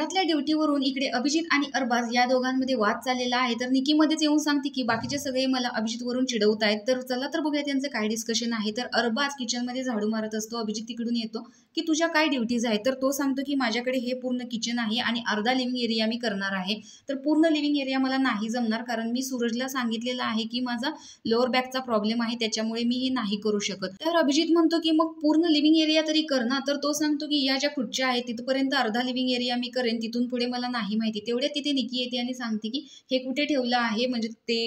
घरातल्या ड्युटीवरून इकडे अभिजित आणि अरबाज या दोघांमध्ये वाद चाललेला आहे। तर निकीमध्येच येऊन सांगते की बाकीचे सगळे मला अभिजितवरून चिडवतायत। तर चला तर बघूया त्यांचं काय डिस्कशन आहे। तर अरबाज किचनमध्ये झाडू मारत असतो, अभिजित तिकडून येतो की तुझ्या काय ड्युटीज आहेत। तर तो सांगतो की माझ्याकडे हे पूर्ण किचन आहे आणि अर्धा लिव्हिंग एरिया मी करणार आहे। तर पूर्ण लिव्हिंग एरिया मला नाही जमणार, कारण मी सूरजला सांगितलेलं आहे की माझा लोअर बॅकचा प्रॉब्लेम आहे, त्याच्यामुळे मी हे नाही करू शकत। तर अभिजित म्हणतो की मग पूर्ण लिव्हिंग एरिया तरी कर ना। तर तो सांगतो की या ज्या खुर्च्या आहेत तिथपर्यंत अर्धा लिव्हिंग एरिया मी करेन, तिथून पुढे मला नाही माहिती। तेवढ्यात तिथे निकी येते आणि सांगते की हे कुठे ठेवलं आहे, म्हणजे ते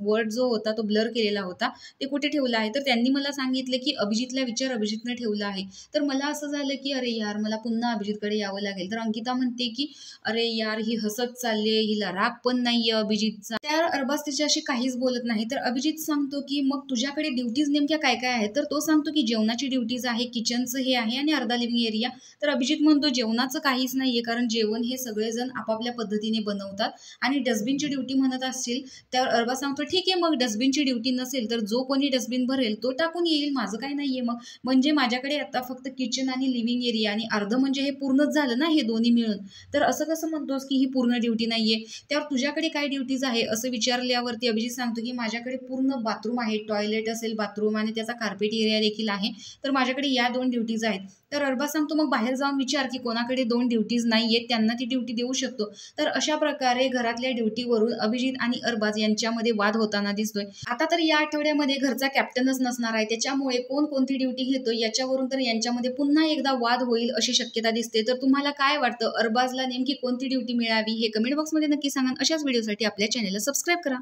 वर्ड जो होता तो ब्लर केलेला होता, ते कुठे ठेवलं आहे। तर त्यांनी मला सांगितलं की अभिजितला विचार, अभिजितने ठेवलं आहे। तर मला असं झालं की अरे यार, मला पुन्हा अभिजितकडे यावं लागेल। तर अंकिता म्हणते की अरे यार, ही हसत चालले, हिला राग पण नाहीये अभिजितचा। त्या अरबाज तिच्याशी काहीच बोलत नाही। तर अभिजित सांगतो की मग तुझ्याकडे ड्युटीज नेमक्या काय काय आहेत। तर तो सांगतो की जेवणाची ड्युटीज आहे, किचनचं हे आहे आणि अर्धा लिव्हिंग एरिया। तर अभिजित म्हणतो जेवणाचं काहीच नाहीये, कारण जेवण हे सगळेजण आपापल्या पद्धतीने बनवतात। आणि डस्टबिनची ड्युटी म्हणत असतील तर अरबाज सांगतो ठीक आहे, मग डस्टबिनची ड्युटी नसेल तर जो कोणी डस्टबिन भरेल तो टाकून येईल, माझं काय नाहीये मग। म्हणजे माझ्याकडे आता फक्त किचन आणि लिव्हिंग एरिया आणि अर्ध, म्हणजे हे पूर्णच झालं ना हे दोन्ही मिळून। तर असं कसं म्हणतोस की ही पूर्ण ड्युटी नाहीये। त्यावर तुझ्याकडे काय ड्युटीज आहे असं विचारल्यावरती अभिजित सांगतो की माझ्याकडे पूर्ण बाथरूम आहे, टॉयलेट असेल, बाथरूम आणि त्याचा कार्पेट एरिया देखील आहे। तर माझ्याकडे या 2 ड्युटीज आहेत। तर अरबाज सांगतो मग बाहेर जाऊन विचार की कोणाकडे 2 ड्युटीज नाहीयेत, त्यांना ती ड्युटी देऊ शकतो। तर अशा प्रकारे घरातल्या ड्युटीवरून अभिजित आणि अरबाज यांच्यामध्ये वाद होताना दिसतोय। आता तर या आठवड्यामध्ये घरचा कॅप्टनच नसणार आहे, त्याच्यामुळे कोण कोणती ड्युटी घेतो याच्यावरून तर यांच्यामध्ये पुन्हा एकदा वाद होईल अशी शक्यता दिसते। तर तुम्हाला काय वाटतं, अरबाजला नेमकी कोणती ड्युटी मिळावी हे कमेंट बॉक्समध्ये नक्की सांगा। अशाच व्हिडिओसाठी आपल्या चॅनलला सबस्क्राईब करा।